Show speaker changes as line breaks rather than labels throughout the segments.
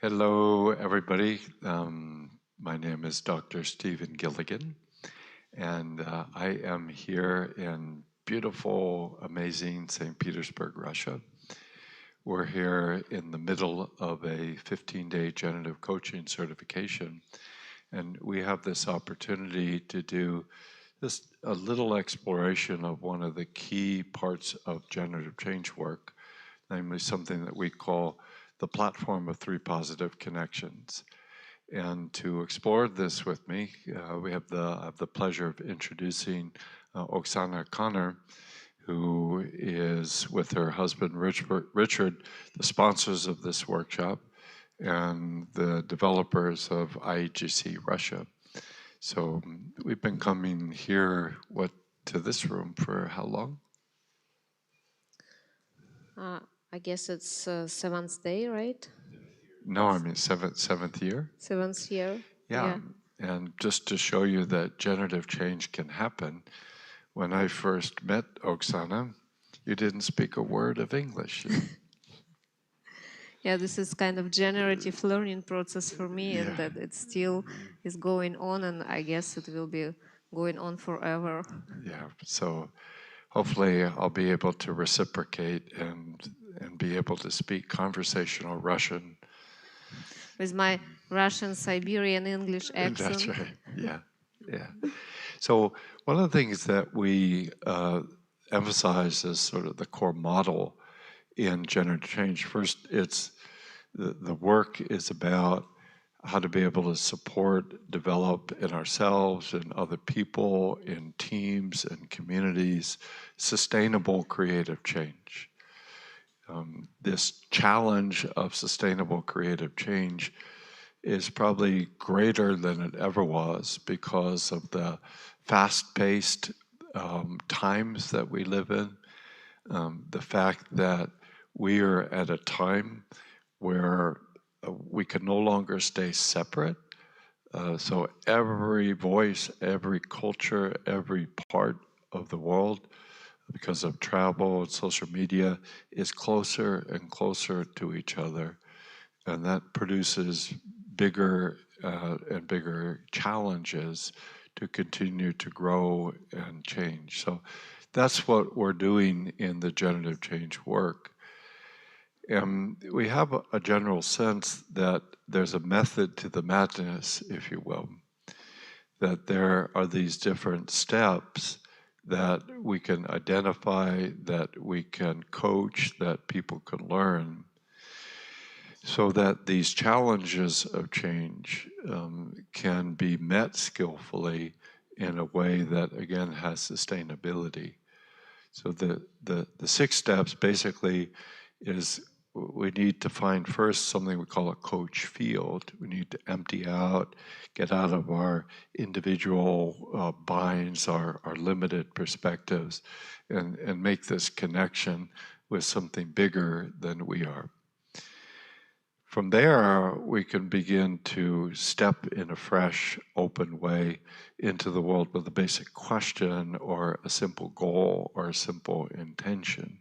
Hello, everybody. My name is Dr. Stephen Gilligan, and I am here in beautiful, amazing St. Petersburg, Russia. We're here in the middle of a 15-day generative coaching certification, and we have this opportunity to do just a little exploration of one of the key parts of generative change work, namely something that we call the platform of three positive connections. And to explore this with me, we have the pleasure of introducing Oksana Connor, who is with her husband Richard, the sponsors of this workshop and the developers of IEGC Russia. So we've been coming here, to this room for how long?
I guess it's seventh day, right?
No, I mean seventh year.
Seventh year.
Yeah. And just to show you that generative change can happen, when I first met Oksana, you didn't speak a word of English.
Yeah, this is kind of generative learning process for me, and that it still is going on, and I guess it will be going on forever.
Yeah, so hopefully I'll be able to reciprocate and be able to speak conversational Russian.
With my Russian, Siberian, English accent.
That's right, yeah. So one of the things that we emphasize as sort of the core model in generative change, first, it's the work is about how to be able to support, develop in ourselves and other people, in teams and communities, sustainable creative change. This challenge of sustainable creative change is probably greater than it ever was because of the fast-paced times that we live in, the fact that we are at a time where we can no longer stay separate. So every voice, every culture, every part of the world, because of travel and social media, is closer and closer to each other. And that produces bigger and bigger challenges to continue to grow and change. So that's what we're doing in the generative change work. And we have a general sense that there's a method to the madness, if you will, that there are these different steps that we can identify, that we can coach, that people can learn, so that these challenges of change can be met skillfully in a way that, again, has sustainability. So the 6 steps basically is we need to find first something we call a coach field. We need to empty out, get out of our individual binds, our limited perspectives, and make this connection with something bigger than we are. From there, we can begin to step in a fresh, open way into the world with a basic question or a simple goal or a simple intention.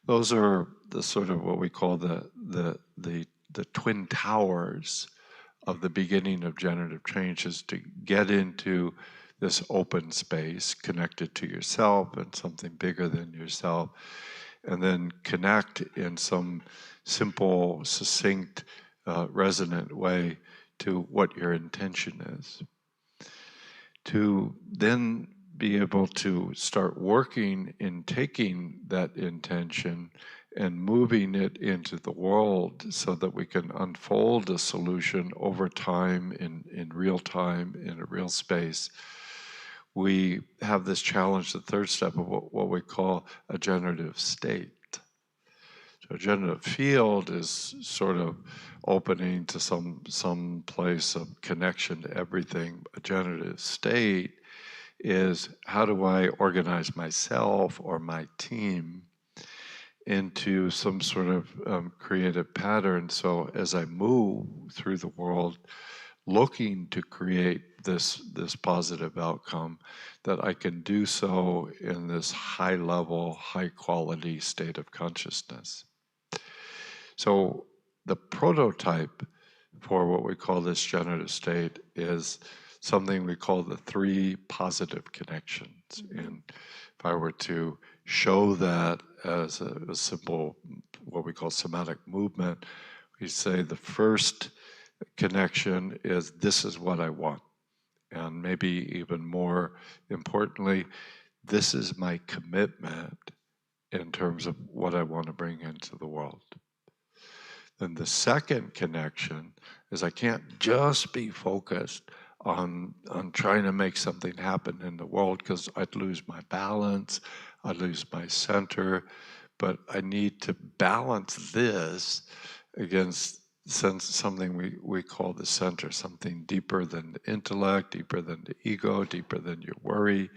Those are the sort of what we call the twin towers of the beginning of generative change, is to get into this open space connected to yourself and something bigger than yourself, and then connect in some simple, succinct, resonant way to what your intention is. To then be able to start working in taking that intention and moving it into the world so that we can unfold a solution over time, in real time, in a real space. We have this challenge, the third step of what we call a generative state. So a generative field is sort of opening to some place of connection to everything. A generative state is, how do I organize myself or my team into some sort of creative pattern, so as I move through the world looking to create this positive outcome, that I can do so in this high level, high quality state of consciousness. So the prototype for what we call this generative state is something we call the 3 positive connections. And if I were to show that as a simple, what we call somatic movement, we say the first connection is, this is what I want. And maybe even more importantly, this is my commitment in terms of what I want to bring into the world. Then the second connection is, I can't just be focused on trying to make something happen in the world, because I'd lose my balance, I'd lose my center, but I need to balance this against something we call the center, something deeper than the intellect, deeper than the ego, deeper than your worry,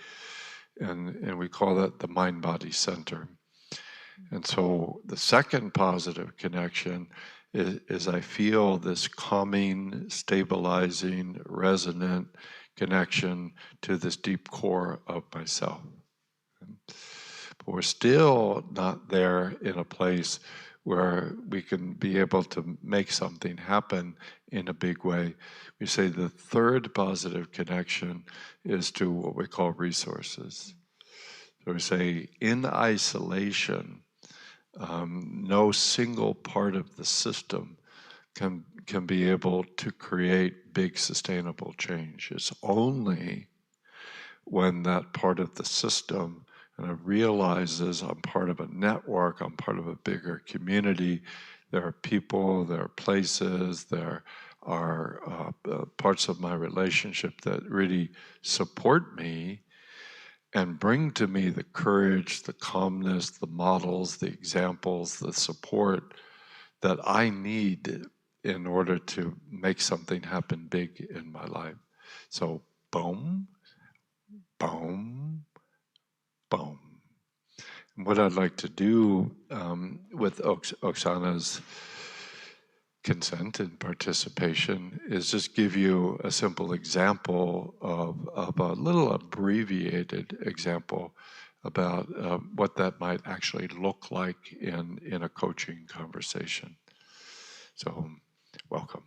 and we call that the mind-body center. And so the second positive connection is I feel this calming, stabilizing, resonant connection to this deep core of myself. But we're still not there in a place where we can be able to make something happen in a big way. We say the third positive connection is to what we call resources. So we say, in isolation, no single part of the system can be able to create big sustainable change. It's only when that part of the system realizes, I'm part of a network, I'm part of a bigger community, there are people, there are places, there are parts of my relationship that really support me and bring to me the courage, the calmness, the models, the examples, the support that I need in order to make something happen big in my life. So boom, boom, boom. And what I'd like to do with Oksana's consent and participation is just give you a simple example of a little abbreviated example about what that might actually look like in a coaching conversation. So, welcome.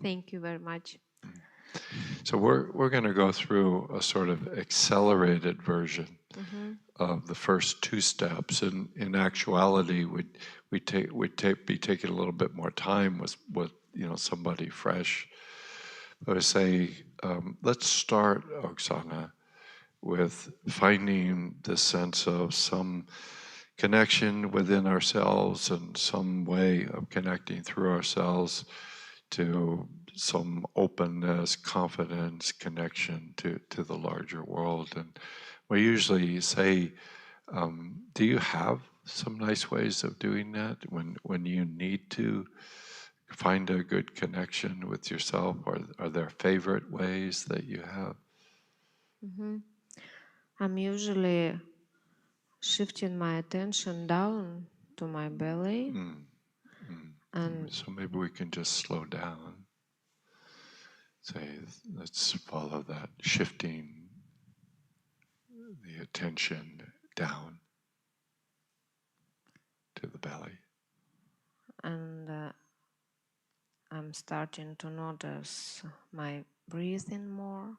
Thank you very much.
So we're going to go through a sort of accelerated version of the first 2 steps. And in actuality, we'd be taking a little bit more time with somebody fresh. I would say, let's start, Oksana, with finding the sense of some connection within ourselves and some way of connecting through ourselves to some openness, confidence, connection to the larger world. And we usually say, do you have some nice ways of doing that when you need to find a good connection with yourself? Or are there favorite ways that you have?
I'm usually shifting my attention down to my belly. And
so maybe we can just slow down. Say, let's follow that, shifting the attention down to the belly.
And I'm starting to notice my breathing more.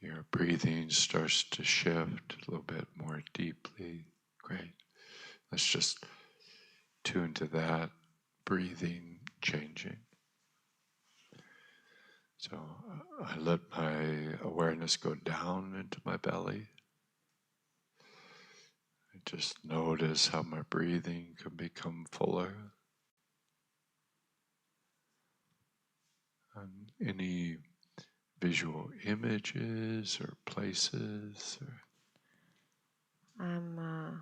Your breathing starts to shift a little bit more deeply. Great. Let's just tune to that breathing changing. So I let my awareness go down into my belly. I just notice how my breathing can become fuller. And any visual images or places?
I'm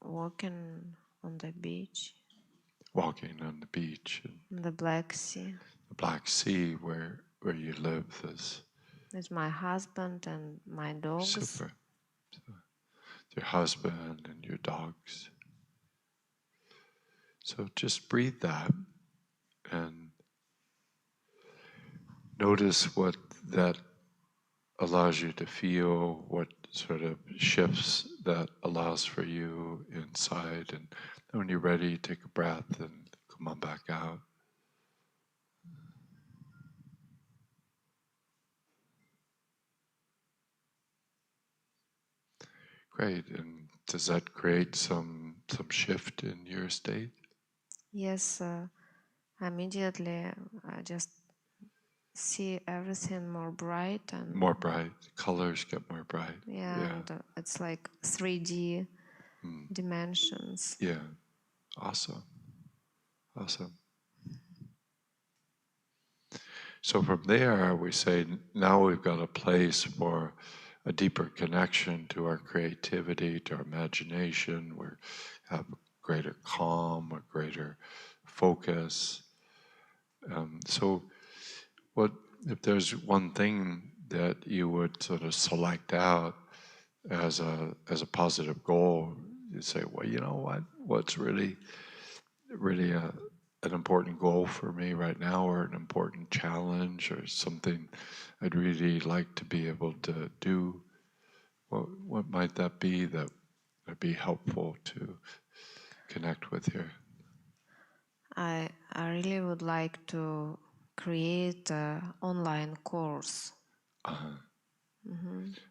walking on the beach.
Walking on the beach.
In the Black Sea.
The Black Sea, where you live, is
with my husband and my dogs.
Super. So, your husband and your dogs. So just breathe that and notice what that allows you to feel, what sort of shifts that allows for you inside. And when you're ready, take a breath and Come on back out. Great. And does that create some shift in your state?
Yes, immediately I just see everything more bright and
More bright. Colors get more bright.
yeah, and it's like 3D dimensions.
Yeah. Awesome. Awesome. So from there, we say now we've got a place for a deeper connection to our creativity, to our imagination. We have greater calm, a greater focus. So, what if there's one thing that you would sort of select out as a positive goal? You say, well, you know what? What's really an important goal for me right now, or an important challenge, or something I'd really like to be able to do? What might that be that would be helpful to connect with here?
I really would like to create an online course.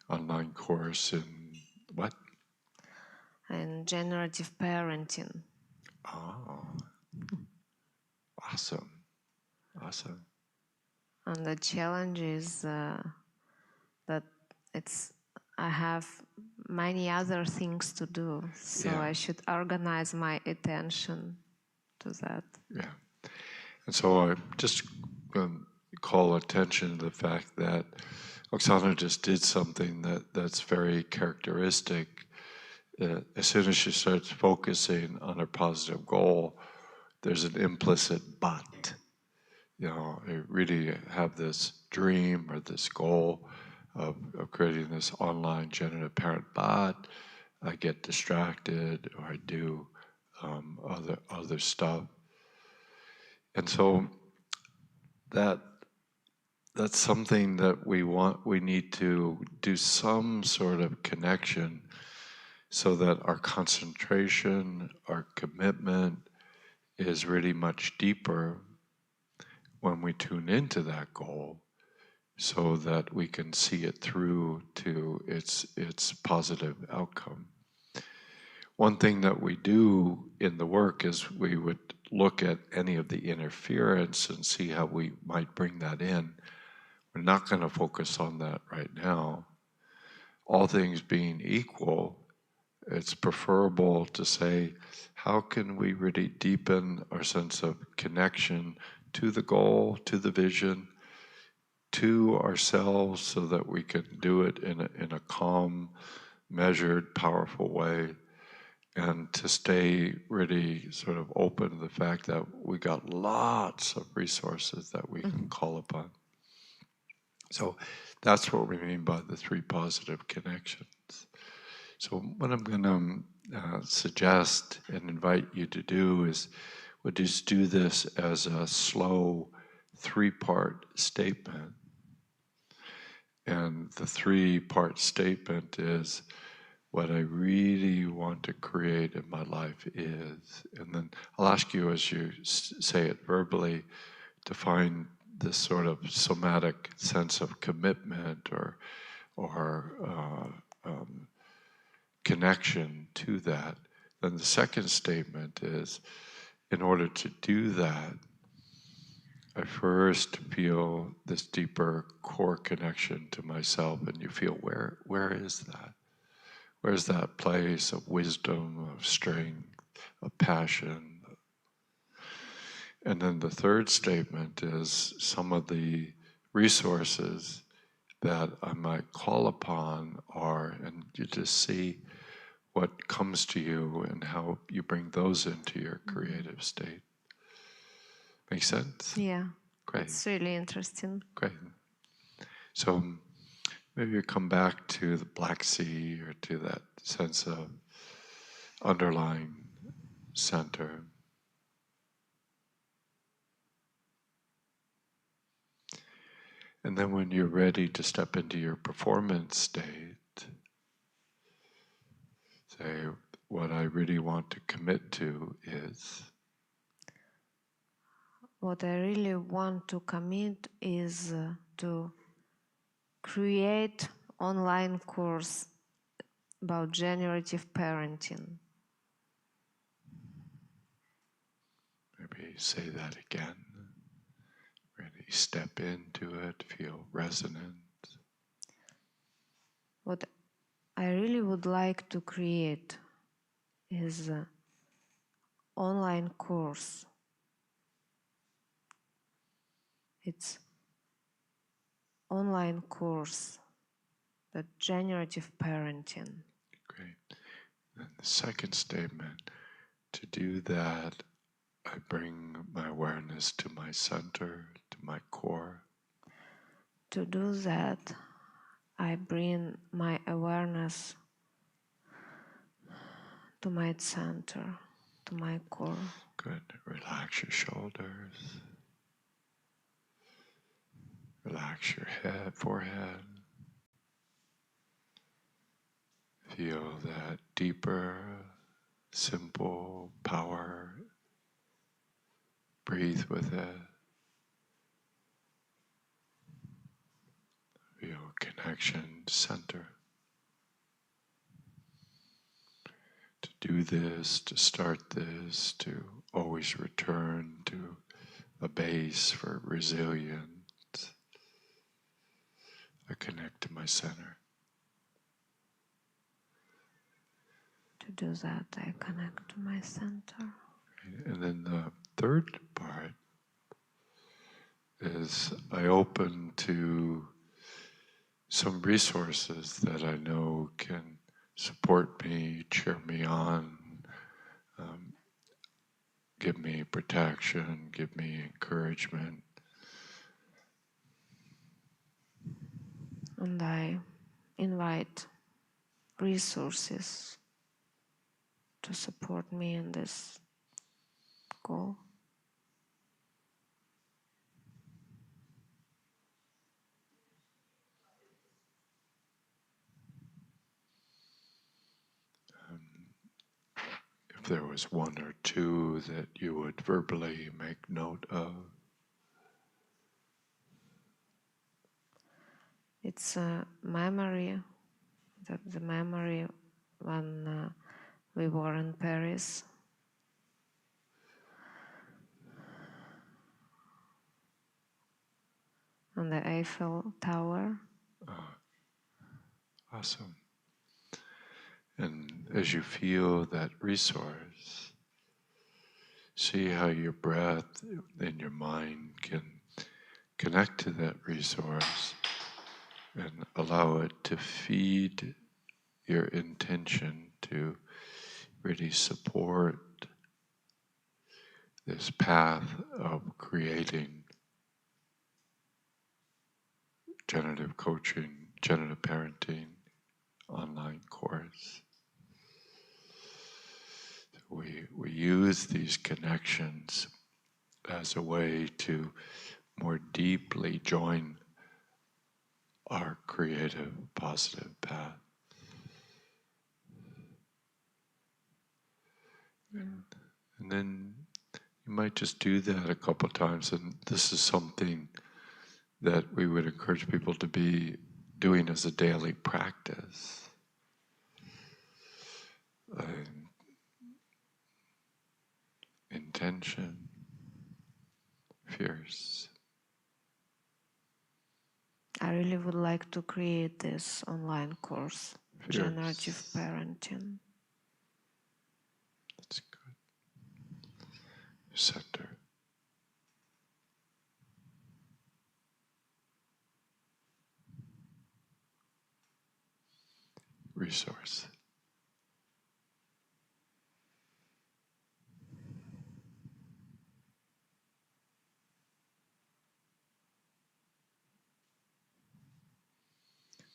Online course in what?
And generative parenting.
Oh, awesome. Awesome.
And the challenge is that I have many other things to do, so
Yeah.
I should organize my attention to that.
Yeah. And so I just call attention to the fact that Oksana just did something that's very characteristic. As soon as she starts focusing on her positive goal, there's an implicit but. You know, I really have this dream or this goal of creating this online generative parent, but I get distracted or I do other stuff. And so that that's something that we need to do some sort of connection so that our concentration, our commitment is really much deeper when we tune into that goal, so that we can see it through to its positive outcome. One thing that we do in the work is we would look at any of the interference and see how we might bring that in. We're not going to focus on that right now. All things being equal, it's preferable to say, how can we really deepen our sense of connection to the goal, to the vision, to ourselves, so that we can do it in a calm, measured, powerful way, and to stay really sort of open to the fact that we got lots of resources that we can call upon. So that's what we mean by the three positive connections. So what I'm going to suggest and invite you to do is we'll just do this as a slow three-part statement. And the three-part statement is, what I really want to create in my life is, and then I'll ask you as you say it verbally to find this sort of somatic sense of commitment or connection to that. Then the second statement is, in order to do that, I first feel this deeper core connection to myself, and you feel, where is that? Where's that place of wisdom, of strength, of passion? And then the third statement is some of the resources that I might call upon are, and you just see what comes to you and how you bring those into your creative state. Make sense?
Yeah.
Great.
It's really interesting.
Great. So maybe you come back to the Black Sea or to that sense of underlying center. And then when you're ready to step into your performance state, say, what I really want to commit to is.
what I really want to commit is to create online course about generative parenting.
Maybe say that again. Really step into it, feel resonant.
What I really would like to create is an online course. It's online course, the generative parenting.
Great. And the second statement, to do that, I bring my awareness to my center, to my core.
To do that, I bring my awareness to my center, to my core.
Good. Relax your shoulders. Relax your head, forehead. Feel that deeper, simple power. Breathe with it. Feel connection, center. To do this, to start this, to always return to a base for resilience. I connect to my center.
To do that, I connect to my center.
And then the third part is I open to some resources that I know can support me, cheer me on, give me protection, give me encouragement.
And I invite resources to support me in this goal.
If there was one or two that you would verbally make note of.
It's a memory, the memory when we were in Paris. On the Eiffel Tower.
Awesome. And as you feel that resource, see how your breath and your mind can connect to that resource and allow it to feed your intention to really support this path of creating generative coaching, generative parenting online course. We use these connections as a way to more deeply join our creative, positive path. And then you might just do that a couple of times, and this is something that we would encourage people to be doing as a daily practice. Intention, fierce.
I really would like to create this online course,
Fierce.
generative parenting.
That's good. Center. Resource.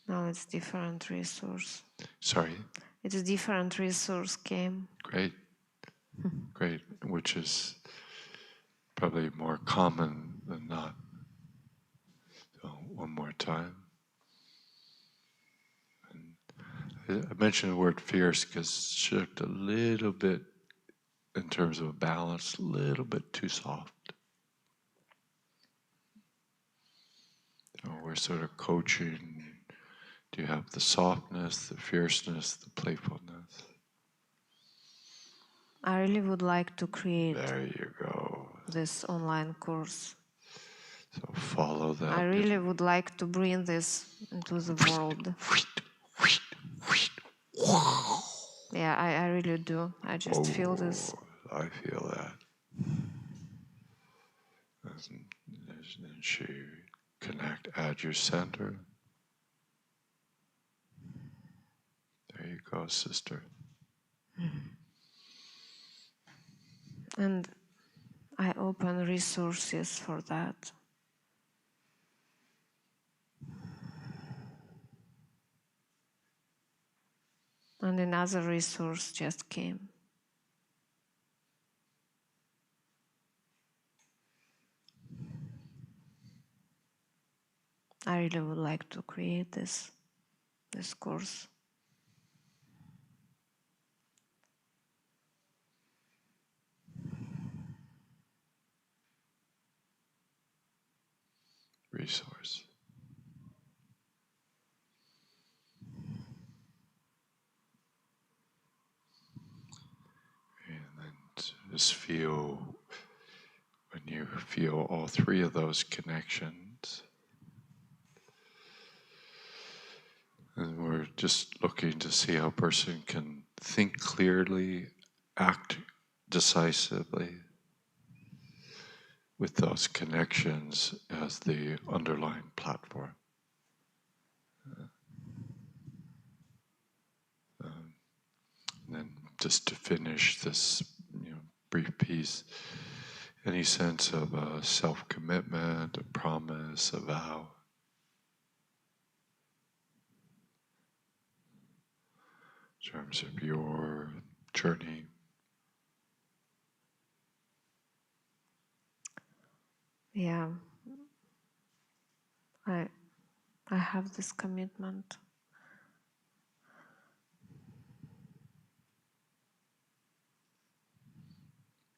Now it's different resource.
Sorry?
It's a different resource came.
Great. Great. Which is probably more common than not. So one more time. And I mentioned the word fierce because it's just a little bit, in terms of balance, a little bit too soft. We're sort of coaching. Do you have the softness, the fierceness, the playfulness?
I really would like to create
There you go.
this online course.
So follow that.
I really would like to bring this into the world. Yeah, I really do. I just feel this.
I feel that. Then she connect, add your center. There you go, sister.
And I open resources for that. And another resource just came. I really would like to create this course.
Resource. And then just feel, when you feel all three of those connections, and we're just looking to see how a person can think clearly, act decisively, with those connections as the underlying platform. And then just to finish this brief piece, any sense of a self-commitment, a promise, a vow? In terms of your journey?
Yeah, I have this commitment.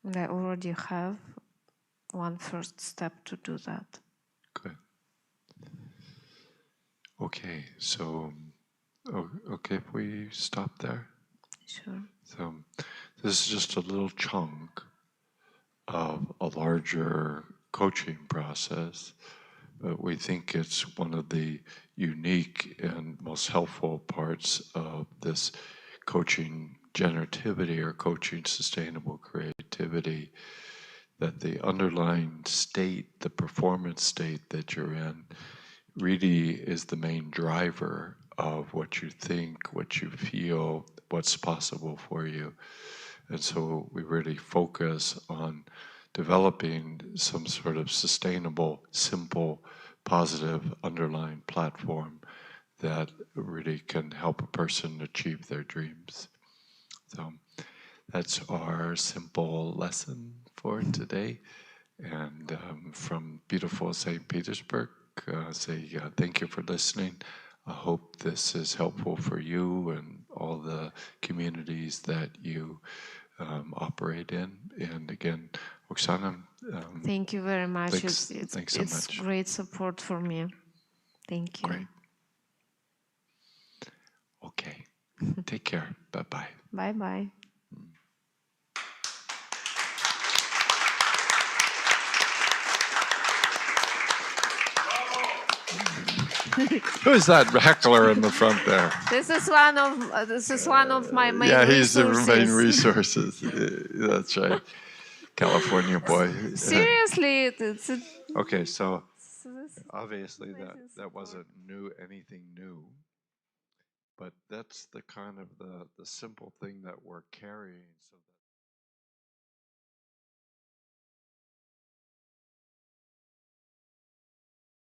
And I already have one first step to do that.
Good. Okay, so, okay, if we stop there?
Sure.
So this is just a little chunk of a larger coaching process, but we think it's one of the unique and most helpful parts of this coaching generativity or coaching sustainable creativity, that the underlying state, the performance state that you're in, really is the main driver of what you think, what you feel, what's possible for you. And so we really focus on developing some sort of sustainable, simple, positive underlying platform that really can help a person achieve their dreams. So that's our simple lesson for today. And from beautiful St. Petersburg, thank you for listening. I hope this is helpful for you and all the communities that you operate in. And again, Oksana,
thank you very much.
thanks so much.
It's great support for me. Thank you.
Great. Okay. Take care. Bye-bye.
Bye-bye.
Who's that heckler in the front there?
This is one of my main
he's
resources.
the main resources. That's right. California boy.
Seriously, it's
Okay, so obviously that wasn't anything new, but that's the kind of the simple thing that we're carrying. So